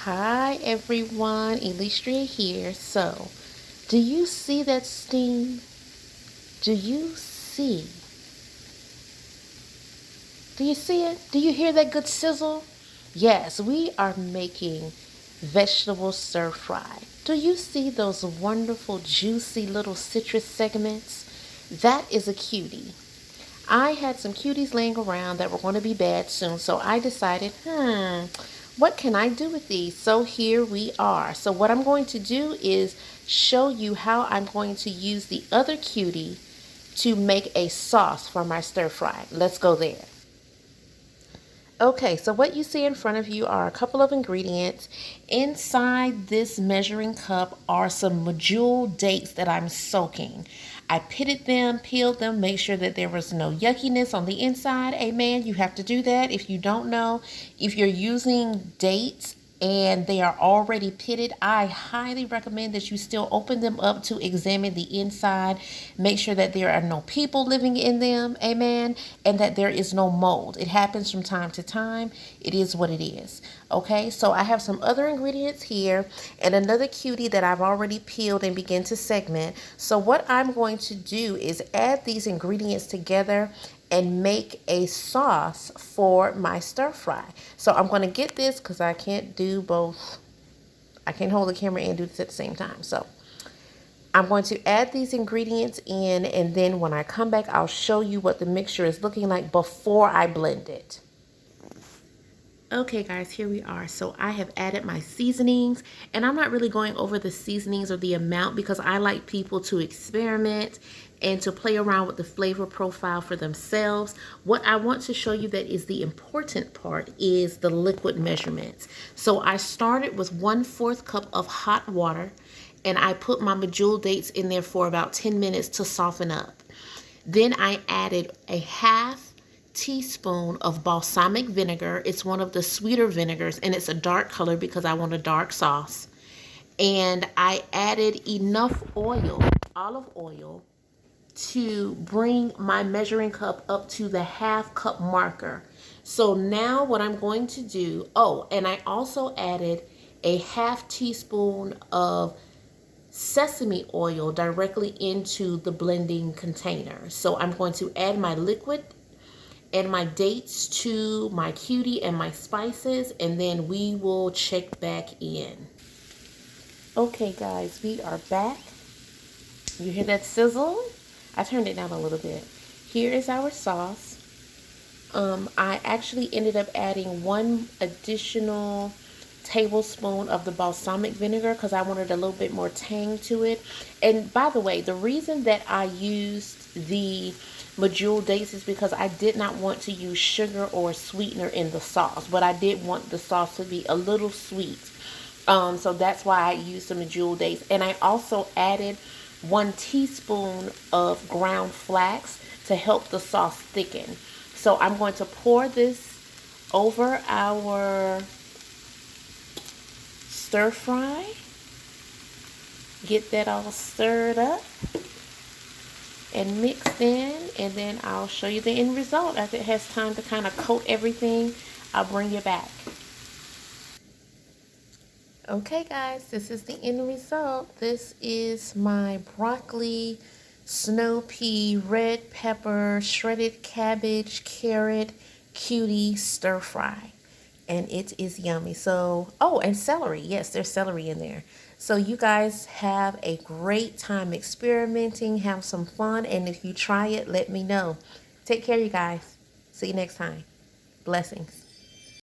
Hi everyone, Elistria here. So, do you see that steam? Do you see? Do you see it? Do you hear that good sizzle? Yes, we are making vegetable stir fry. Do you see those wonderful, juicy little citrus segments? That is a cutie. I had some cuties laying around that were going to be bad soon, so I decided, what can I do with these? So here we are. So what I'm going to do is show you how I'm going to use the other cutie to make a sauce for my stir fry. Let's go there. Okay, so what you see in front of you are a couple of ingredients. Inside this measuring cup are some medjool dates that I'm soaking. I pitted them, peeled them, make sure that there was no yuckiness on the inside. Amen. You have to do that. If you don't know, if you're using dates and they are already pitted, I highly recommend that you still open them up to examine the inside. Make sure that there are no people living in them, amen, and that there is no mold. It happens from time to time. It is what it is. Okay, so I have some other ingredients here and another cutie that I've already peeled and begin to segment. So what I'm going to do is add these ingredients together and make a sauce for my stir fry. So I'm going to get this because I can't do both. I can't hold the camera and do this at the same time. So I'm going to add these ingredients in, and then when I come back, I'll show you what the mixture is looking like before I blend it. Okay guys, here we are. So I have added my seasonings, and I'm not really going over the seasonings or the amount because I like people to experiment and to play around with the flavor profile for themselves. What I want to show you that is the important part is the liquid measurements. So I started with 1/4 cup of hot water, and I put my medjool dates in there for about 10 minutes to soften up. Then I added a half teaspoon of balsamic vinegar. It's one of the sweeter vinegars, and it's a dark color because I want a dark sauce. And I added enough oil, olive oil, to bring my measuring cup up to the 1/2 cup marker. So now what I'm going to do, oh, and I also added a 1/2 teaspoon of sesame oil directly into the blending container. So I'm going to add my liquid and my dates to my cutie and my spices, and then we will check back in. Okay guys, we are back. You hear that sizzle? I turned it down a little bit. Here is our sauce. I actually ended up adding 1 additional tablespoon of the balsamic vinegar because I wanted a little bit more tang to it. And by the way, the reason that I used the medjool dates is because I did not want to use sugar or sweetener in the sauce, but I did want the sauce to be a little sweet. So that's why I used the medjool dates. And I also added 1 teaspoon of ground flax to help the sauce thicken. So I'm going to pour this over our stir fry. Get that all stirred up and mixed in, and then I'll show you the end result. After it has time to kind of coat everything, I'll bring you back. Okay guys, this is the end result. This is my broccoli, snow pea, red pepper, shredded cabbage, carrot, cutie stir fry. And it is yummy. So, oh, and celery. Yes, there's celery in there. So you guys have a great time experimenting. Have some fun. And if you try it, let me know. Take care, you guys. See you next time. Blessings.